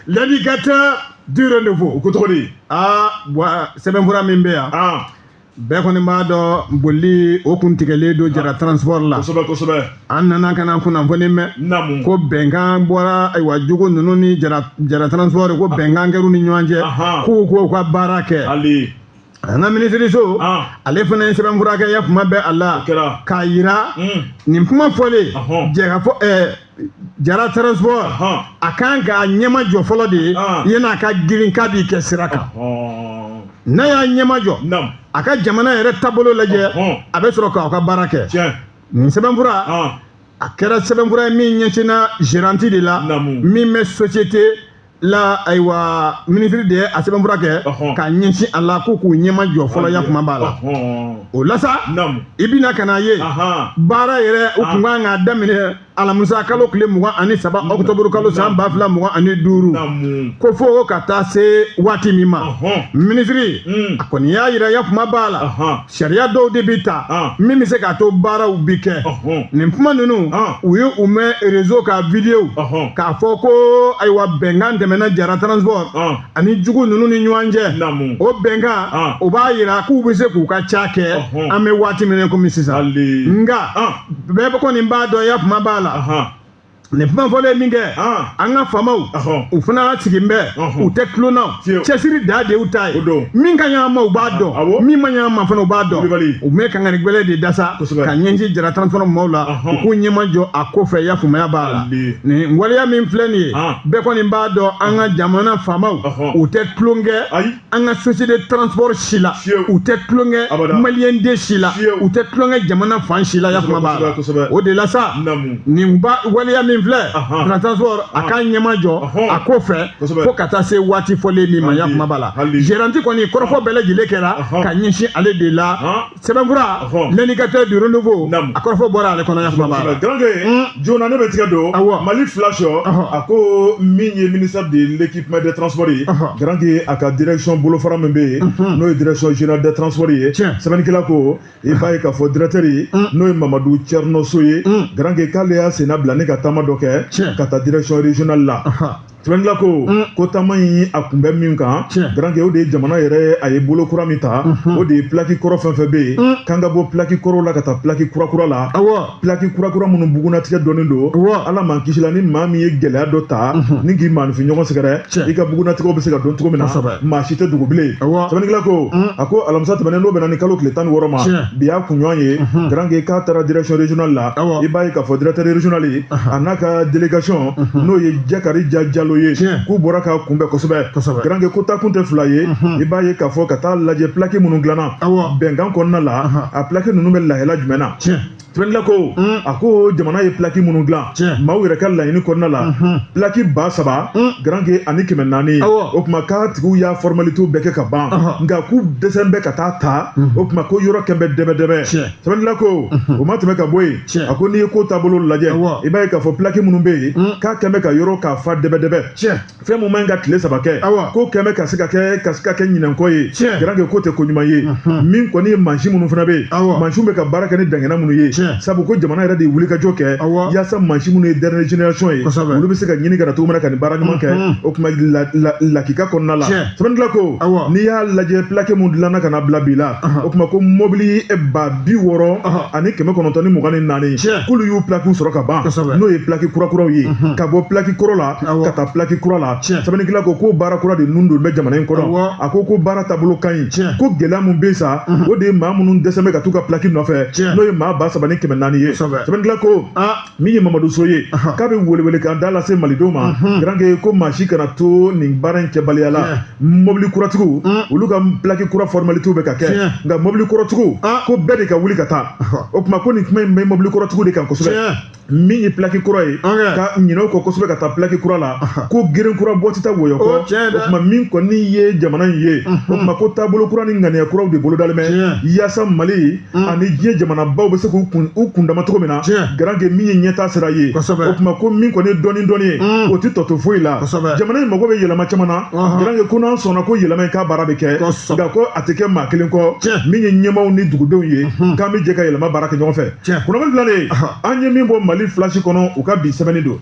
na l'éducateur du renouveau o ko cogo di sɛbɛnfura min bɛ yan bɛɛ kɔni b'a dɔn boli o kun tigɛlen don Jara transport la kosɛbɛ an nana ka na kunnafoni mɛn ko bɛnkan bɔra ayiwa jogo ninnu ni Jara transport ko bɛnkan kɛr'u ni ɲɔgɔn cɛ k'u ka baara kɛ an ka minisiriso ale fana ye sɛbɛnfura kɛ ya kuma bɛɛ a la k'a yira nin kuma fɔlen Jara transport a kan k'a ɲɛma jɔ fɔlɔ de ye yan'a ka girin k'a b'i kɛ sira kan n'a y'a ɲɛmajɔ a ka jamana yɛrɛ taabolo lajɛ a bɛ sɔrɔ k'aw ka baara kɛ nin sɛbɛnfura a kɛra sɛbɛnfura ye min ɲɛsinna gérante de la min bɛ société la ayiwa ministre de ye a sɛbɛnfura kɛ ka ɲɛsin a la ko k'u ɲɛmajɔ fɔlɔ yakuma b'a la o la sa i bɛna ka n'a ye baara yɛrɛ u tun kan k'a daminɛ alamisa kalo tile 23 octobre kalo san 2025 ko fo ka taa se waati min ma ministre a kɔni y'a yira yakuma b'a la sariya dɔw de bɛ ta min bɛ se k'a to baaraw bi kɛ nin kuma ninnu u ye u mɛn réseau ka vidéo k'a fɔ ko ayiwa bɛnkan tɛmɛna Jara transport ani jugu ninnu ni ɲɔgɔn cɛ o bɛnkan o b'a yira k'u bɛ se k'u ka ca kɛ an bɛ waati min komi sisan nka bɛɛ kɔni b'a dɔn yakuma b'a la nin kuma fɔlen min kɛ an ka faamaw u fana sigin bɛ u tɛ tulonna cɛsiri da de y'u ta ye min ka ɲɛ ma u b'a dɔn min ma ɲɛ ma fana u b'a dɔn u bɛ kangari gwɛlɛ de dasa ka ɲɛsin Jara transport maaw la u k'u ɲɛmajɔ a ko fɛ yakumaya b'a la nin waleya min filɛ nin ye bɛɛ kɔni b'a dɔn an ka jamana faamaw u tɛ tulonkɛ an ka société transport si la u tɛ tulonkɛ maliyɛn den si la u tɛ tulonkɛ jamana fan si la yakuma b'a la o de la sa nin waleya min filɛ transport a ka ɲɛmajɔ a ko fɛ fo ka taa se waati fɔlen min ma yakuma b'a la gérante kɔni kɔrɔfɔ bɛɛ lajɛlen kɛra ka ɲɛsin ale de la sɛbɛnfura l'indicateur du renouveau a kɔrɔfɔ bɔra ale kɔnɔ yakuma b'a la Garange joona ne bɛ tigɛ don Mali flash a ko min ye ministère de l'équipement des transports ye Garange a ka direction bolofara min bɛ yen n'o ye direction générale des transports ye sɛbɛnnikɛla ko i b'a ye k'a fɔ directeur ye n'o ye Mamadou Thierno So ye Garange k'ale y'a senna bila ne ka taama dɔ kɛ ka taa direction régionale la sɛbɛnnikɛla ko taama in a kun bɛ min kan Garange o de ye jamana yɛrɛ a ye bolo kura min ta o de ye plaki kɔrɔ fɛn fɛn bɛ yen k'an ka bɔ plaki kɔrɔ la ka taa plaki kura la plaki kura minnu bugunatigɛ dɔnnen don ala m'an kisi la ni maa min ye gɛlɛya dɔ ta ni k'i maanifin ɲɔgɔn sɛgɛrɛ i ka bugunatigɛw bɛ se ka dɔn cogo min na maa si tɛ dugu bilen sɛbɛnnikɛla ko a ko alamisa tɛmɛnen n'o bɛna ni kalo tile 16 ma bi y'a kunɲɔgɔn ye Garange k'a taara direction régionale la i b'a ye k'a fɔ directeur régional a n'a ka délégation n'o ye Jakari Jalo ye k'u bɔra ka kunbɛn kosɛbɛ Garange ko taa kun tɛ fila ye i b'a ye k'a fɔ ka taa lajɛ plaki minnu dilanna bɛnkan kɔnɔna la a plaki ninnu bɛ lahɛla jumɛn na sɛbɛnnikɛla ko a ko jamana ye plaki minnu dilan maaw yɛrɛ ka laɲini kɔnɔna la plaki 3,000 Garange ani 400 o tuma k'a tigiw y'a formalité bɛɛ kɛ ka ban nka k'u dɛsɛn bɛ ka taa ta o tuma ko yɔrɔ kɛn bɛ dɛbɛdɛbɛ sɛbɛnnikɛla ko o ma tɛmɛ ka bɔ yen a ko n'i ye ko taabolo lajɛ i b'a ye k'a fɔ plaki minnu bɛ yen k'a kɛn bɛ ka yɔrɔ k'a fa dɛbɛdɛbɛ fɛn mun man ka tile 3 kɛ ko kɛn bɛ ka se ka kɛ ɲinɛnkɔ ye Garange ko tɛ ko ɲuman ye min kɔni ye mansin minnu fana bɛ yen mansinw bɛ ka baara kɛ ni dangana minnu ye sabu ko jamana yɛrɛ de ye wulikajɔ kɛ yaasa mansin minnu ye dernière génération ye olu bɛ se ka ɲini ka na cogo min na ka nin baara ɲuman kɛ o tuma lakika kɔnɔna la sɛbɛnnikɛla ko n'i y'a lajɛ plaki mun dilanna ka na bila bi la o tuma ko mobili 60 ani 924 k'olu y'u plakiw sɔrɔ ka ban n'o ye plaki kurakuraw ye ka bɔ plaki kɔrɔ la ka taa plaki kura la sɛbɛnnikɛla ko baara kura de nun don bɛ jamana in kɔnɔ a ko baara taabolo ka ɲi ko gɛlɛya mun bɛ sa o de ye maa minnu dɛsɛ bɛ ka t'u ka plaki nɔfɛ n'o ye maa 3,400 ye sɛbɛnnikɛla ko min ye Mamadou So ye k'a bɛ welewele kan da lase malidenw ma Garange ko maa si kana to nin baara in kɛbaliya la mobili kuratigiw olu ka plaki kura formalité bɛ ka kɛ nka mobili kɔrɔtigiw ko bɛɛ de ka wuli ka taa o tuma ko nin kuma in bɛ mobili kɔrɔtigiw de kan kosɛbɛ min ye plaki kura ye ka ɲinɛw kɔ kosɛbɛ ka taa plaki kura la ko geren kura bɔ tɛ taa wɔyɔ kɔ o tuma min kɔni ye jamana in ye o tuma ko taabolo kura ni ŋaniya kuraw de bolodalen bɛ yaasa Mali ani diɲɛ jamanabaw bɛ se k'u kundama cogo min na Garange min ye ɲɛtaa sira ye o tuma ko min kɔni ye dɔɔni ye o tɛ tɔ to foyi la jamana in mago bɛ yɛlɛma caman na Garange ko n'an sɔnna ko yɛlɛma in k'a baara bɛ kɛ nka ko a tɛ kɛ maa kelen kɔ min ye ɲɛmaaw ni dugudenw ye k'an bɛ jɛ ka yɛlɛma baara kɛ ɲɔgɔn fɛ kunnafoni filalen an ye min bɔ Mali flash kɔnɔ u ka bi sɛbɛnni don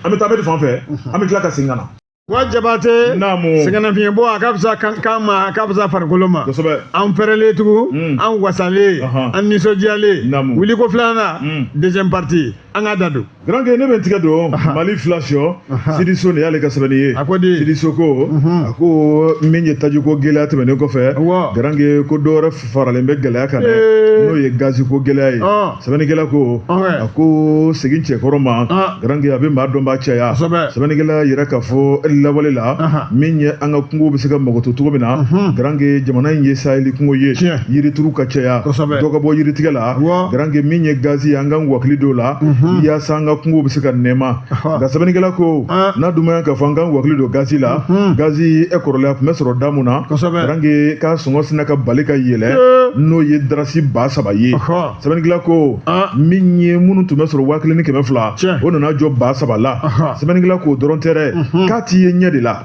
an bɛ taa bɛ de fan fɛ an bɛ tila ka segin ka na wa Jabate sɛgɛnnafiɲɛ bɔ a ka fisa kan ma a ka fisa farikolo ma an fɛrɛlen tugun an wasalen an nisɔndiyalen wuliko filanan deuxième partie an ka da don Garange ne bɛ tigɛ don Mali flash Sidiso de y'ale ka sɛbɛnni ye Sidiso ko a ko min ye tajiko gɛlɛya tɛmɛnen kɔfɛ Garange ko dɔwɛrɛ faralen bɛ gɛlɛya kan dɛ n'o ye gazi ko gɛlɛya ye sɛbɛnnikɛla ko a ko segin cɛkɔrɔ ma Garange a bɛ maa dɔn b'a cɛya sɛbɛnnikɛla yɛrɛ k'a fɔ lawale la min ye an ka kungo bɛ se ka mago to cogo min na garange jamana in ye saheli kungo ye yirituru ka caya dɔ ka bɔ yiritigɛ la garange min ye gazi ye an ka wakili dɔw la yaasa an ka kungo bɛ se ka nɛɛma nka sɛbɛnnikɛla ko n'a dumaya ka fɔ an ka wakili don gazi la gazi e kɔrɔlen tun bɛ sɔrɔ da mun na garange k'a sɔngɔ sina ka bali ka yɛlɛ n'o ye darasi 3,000 ye sɛbɛnnikɛla ko min ye minnu tun bɛ sɔrɔ 1,200 o nana jɔ 3,000 la sɛbɛnnikɛla ko dɔrɔn tɛ dɛ k'a ti ye ɲɛ de la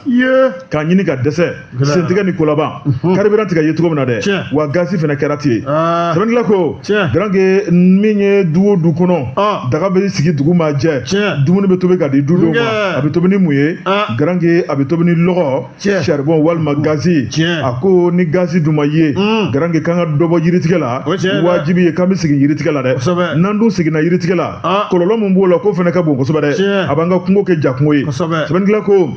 k'a ɲini ka dɛsɛ sentigɛ ni kolaban carburant tigɛ ye cogo min na dɛ wa gazi fana kɛra ten sɛbɛnnikɛla ko garange min ye du o du kɔnɔ daga bɛ sigi dugu ma jɛ dumuni bɛ tobi ka di dudenw ma a bɛ tobi ni mun ye garange a bɛ tobi ni lɔgɔ charbon walima gazi a ko ni gazi dun ma ye garange kan ka dɔ bɔ yiritigɛ la wajibi ye k'an bɛ sigi yiritigɛ la dɛ n'an dun siginna yiritigɛ la kɔlɔlɔ min b'o la k'o fana ka bon kosɛbɛ dɛ a b'an ka kungo kɛ ja kungo ye sɛbɛnnikɛla ko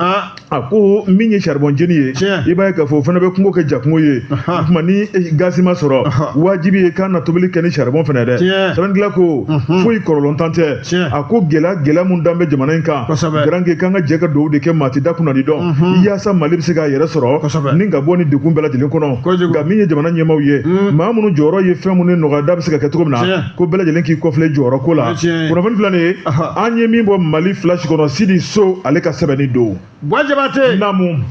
a ko min ye charbon jeni ye i b'a ye k'a fɔ o fana bɛ kungo kɛ ja kungo ye o tuma ni gazi ma sɔrɔ wajibi ye k'an na tobili kɛ ni charbon fana dɛ sɛbɛnnikɛla ko foyi kɔlɔlɔ tan tɛ a ko gɛlɛya mun dan bɛ jamana in kan garange k'an ka jɛ ka dugawu de kɛ maa ti da kunnadi dɔn yaasa mali bɛ se k'a yɛrɛ sɔrɔ ni ka bɔ ni degun bɛɛ lajɛlen kɔnɔ nka min ye jamana ɲɛmaaw ye maa minnu jɔyɔrɔ ye fɛn minnu nɔgɔya bɛ se ka kɛ cogo min na ko bɛɛ lajɛlen k'i kɔfilɛ jɔyɔrɔ ko la kunnafoni filɛ nin ye an ye min bɔ mali flash kɔnɔ Sidi So ale ka sɛbɛnni don Buwa Jabate naamu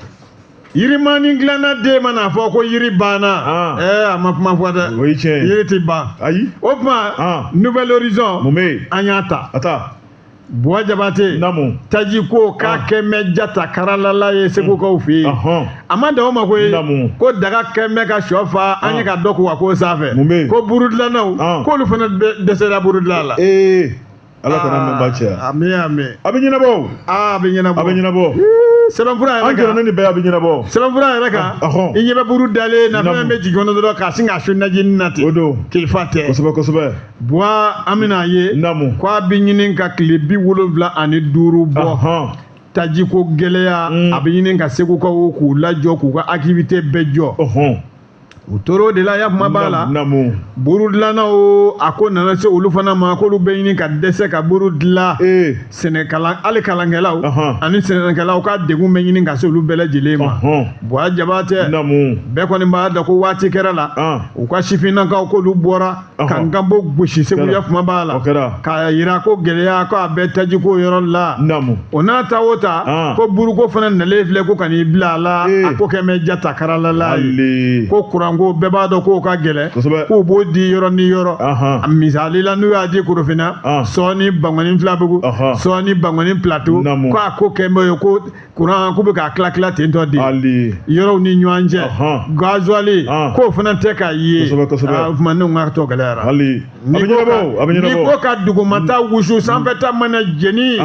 yirimani dilanna den mana fɔ ko yiri banna a ma kuma fɔ dɛ o ye tiɲɛ ye yiri tɛ ban ayi o tuma Nouvelle Horizon mun bɛ yen an y'a ta a ta Buwa Jabate naamu taji ko k'a kɛ mɛ jata karalala ye segukaw fɛ yen a ma dan o ma koyi ko daga kɛ mɛ ka sɔ fa an ye ka dɔ ko a ko sanfɛ mun bɛ yen ko burudilannaw k'olu fana dɛsɛra burudilan la ala kana mɛn ba cɛ amin amin a bɛ ɲɛnabɔ a bɛ ɲɛnabɔ a bɛ ɲɛnabɔ sɛbɛnfura yɛrɛ kan an jɛna ni bɛɛ a bɛ ɲɛnabɔ sɛbɛnfura yɛrɛ kan i ɲɛ bɛ buru dalen na fɛn bɛ jigin kɔnɔ dɔrɔn k'a sin k'a sun najini na ten o don kilifa tɛ kosɛbɛ kosɛbɛ Buwa an bɛna ye naamu k'a bɛ ɲini ka tile 75 bɔ taji ko gɛlɛya a bɛ ɲini ka segukaw k'u lajɔ k'u ka activité bɛɛ jɔ u tora de la ya kuma b'a la buru dilannaw a ko nana se olu fana ma k'olu bɛ ɲini ka dɛsɛ ka buru dilan hali kalankɛlaw ani sɛnɛkɛlaw ka degun bɛ ɲini ka se olu bɛɛ lajɛlen ma Buwa Jabate bɛɛ kɔni b'a dɔn ko waati kɛra la u ka sifinnakaw k'olu bɔra ka nkanbo gosi segu ya kuma b'a la k'a yira ko gɛlɛya ko a bɛ taji ko yɔrɔ la o n'a ta o ta ko buruko fana nalen filɛ ko ka n'i bila a la a ko kɛ mɛ jata karalala ye ko kuran ko bɛɛ b'a dɔn k'o ka gɛlɛn k'u b'o di yɔrɔ ni yɔrɔ misali la n'u y'a di Korofina sɔɔni Bangɔni Filabugu sɔɔni Bangɔni Plateau k'a ko kɛ mbɛ ye ko kuran k'u bɛ k'a tila ten tɔ de yɔrɔw ni ɲɔgɔn cɛ gazuwali k'o fana tɛ k'a ye o tuma ne ka tɔ gɛlɛyara n'i ko ka dugumata wusu sanfɛta mana jeni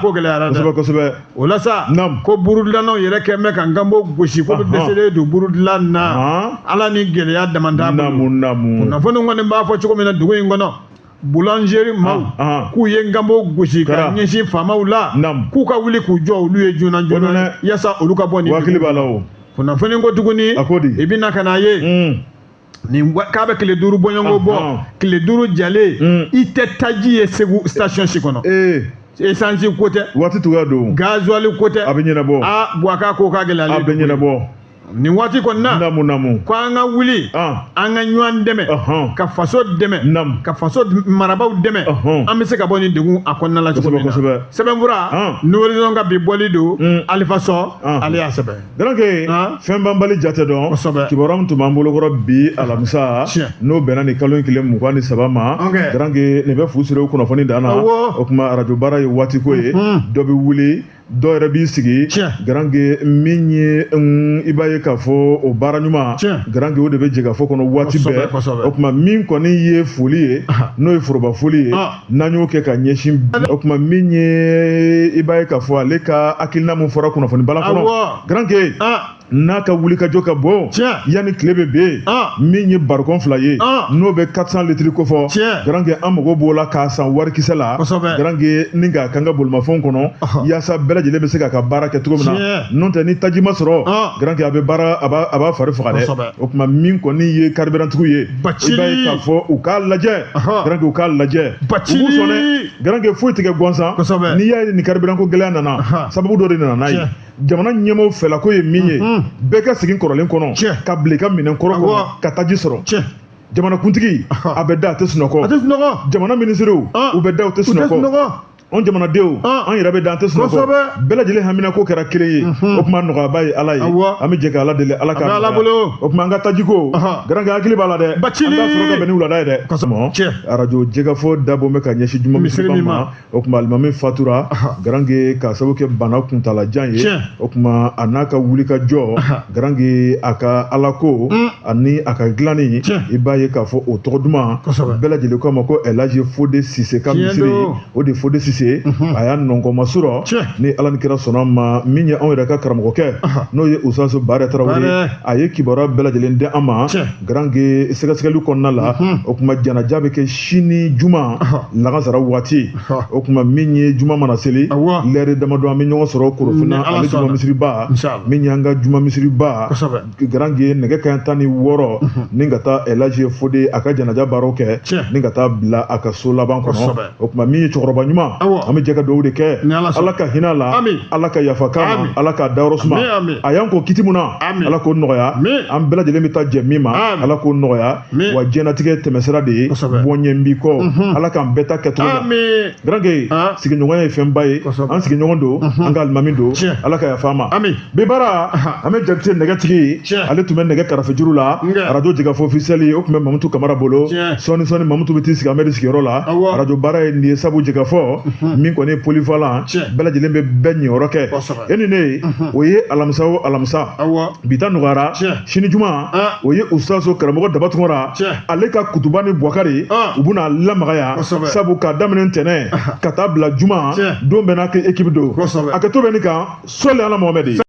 ko gɛlɛyara dɛ o la sa ko burudilannaw yɛrɛ kɛ mɛ ka nkanbo gosi ko bɛ dɛsɛlen don burudilan na ala ni gɛlɛya damanda bolo kunnafoni kɔni b'a fɔ cogo min na dugu in kɔnɔ boulangerie maaw k'u ye nkanbo gosi ka ɲɛsin faamaw la k'u ka wuli k'u jɔ olu ye joona joona yaasa olu ka bɔ nin hakili b'a la o kunnafoni ko tuguni i bɛna ka n'a ye nin k'a bɛ tile 5 bɔɲɔgɔnko bɔ tile 5 jalen i tɛ taji ye Segu station si kɔnɔ essence ko tɛ waati tuguya don gazuwali ko tɛ a bɛ ɲɛnabɔ Buwa k'a ko ka gɛlɛyalen a bɛ ɲɛnabɔ nin waati kɔni na namu ko an ka wuli an ka ɲɔgɔn dɛmɛ ka faso dɛmɛ ka faso marabaw dɛmɛ an bɛ se ka bɔ nin degun a kɔnɔna la cogo min na sɛbɛnfura Nouvelle Horizon ka bi bɔli don Alifa Sɔ ale y'a sɛbɛn donc fɛn banbali jate dɔn kibaruya min tun b'an bolokɔrɔ bi alamisa n'o bɛnna nin kalo 23 ma donc nin bɛ fu siri o kunnafoni dan na o tuma arajo baara ye waati ko ye dɔ bɛ wuli dɔw yɛrɛ b'i sigi garange min ye i b'a ye k'a fɔ o baara ɲuman garange o de bɛ jɛ ka fɔ kɔnɔ waati bɛɛ o tuma min kɔni ye foli ye n'o ye foroba foli ye n'an y'o kɛ ka ɲɛsin o tuma min ye i b'a ye k'a fɔ ale ka hakilina min fɔra kunnafoni bala kɔnɔ garange n'a ka wulikajɔ ka bon yanni tile bɛ ben min ye barikɔn 2 ye n'o bɛ 400 litiri ko fɔ garange an mago b'o la k'a san warikisɛ la garange ni k'a kan ka bolimafɛnw kɔnɔ yaasa bɛɛ lajɛlen bɛ se k'a ka baara kɛ cogo min na n'o tɛ ni taji ma sɔrɔ garange a bɛ baara a b'a fari faga dɛ o tuma min kɔni ye karibirantigiw ye i b'a ye k'a fɔ u k'a lajɛ garange u k'a lajɛ u b'u sɔn dɛ garange foyi tɛ kɛ gansan n'i y'a ye nin karibiranko gɛlɛya nana sababu dɔ de nana n'a ye jamana ɲɛmaaw fɛla ko ye min ye bɛɛ ka segin kɔrɔlen kɔnɔ ka bila i ka minɛn kɔrɔ kɔnɔ ka taji sɔrɔ jamanakuntigi a bɛ da a tɛ sunɔgɔ jamana minisiriw u bɛ da u tɛ sunɔgɔ anw jamanadenw an yɛrɛ bɛ da an tɛ sunɔgɔ bɛɛ lajɛlen hamina ko kɛra kelen ye o tuma nɔgɔyaba ye ala ye an bɛ jɛ ka ala deli ala ka o tuma an ka tajiko garankɛ hakili b'a la dɛ an t'a sɔrɔ ka bɛn ni wulada ye dɛ arajo jɛgɛfɔ dabɔ bɛ ka ɲɛsin juma misiri ma o tuma alimami fatura garankɛ ka sababu kɛ bana kuntalajan ye o tuma a n'a ka wuli ka jɔ garankɛ a ka alako ani a ka dilanni i b'a ye k'a fɔ o tɔgɔ duman bɛɛ lajɛlen k'a ma ko Elhaji Fode Sise ka misiri o de Fode Sise a y'a nɔngɔnma sɔrɔ ni ala ni kira sɔnna ma min ye anw yɛrɛ ka karamɔgɔkɛ n'o ye Usaso Bare Tarawele a ye kibaruya bɛɛ lajɛlen di an ma garankɛ sɛgɛsɛgɛli kɔnɔna la o tuma janaja bɛ kɛ sini juma lagasara waati o tuma min ye juma mana seli lɛri damadɔ an bɛ ɲɔgɔn sɔrɔ Korofina ale juma misiriba min ye an ka juma misiriba garankɛ nɛgɛ kanɲɛ 16 ni ka taa Elhaji Fode a ka janaja baaraw kɛ ni ka taa bila a ka so laban kɔnɔ o tuma min ye cɛkɔrɔba ɲuman an bɛ jɛ ka dugawu de kɛ ala ka hinɛ la ala ka yafa k'an ma ala ka dayɔrɔ suma a y'an ko kiti mun na ala k'o nɔgɔya an bɛɛ lajɛlen bɛ taa jɛ min ma ala k'o nɔgɔya wa diɲɛlatigɛ tɛmɛsira de ye bɔɲɛ n b'i kɔ ala k'an bɛɛ ta kɛcogo la garankɛ sigiɲɔgɔnya ye fɛnba ye an sigiɲɔgɔn don an ka alimami don ala ka yafa an ma bi baara an bɛ jakite nɛgɛtigi ale tun bɛ nɛgɛ karafe juru la arajo jɛgɛfɔ ofisiyɛli o tun bɛ Mamutu Kamara bolo sɔɔni Mamutu bɛ t'i sigi Amɛdi sigiyɔrɔ la arajo baara ye nin ye sabu jɛgɛfɔ min kɔni ye polifalan bɛɛ lajɛlen bɛ bɛɛ ɲɛyɔrɔ kɛ e ni ne o ye alamisa o alamisa bi ta nɔgɔyara sini juma o ye Usaso karamɔgɔ Dabatungara ale ka kutuba ni Bukari u bɛna lamagaya sabu ka daminɛ ntɛnɛn ka taa bila juma don bɛɛ n'a kɛ équipe don a kɛ to bɛ nin kan sɔli ala Mohamɛdi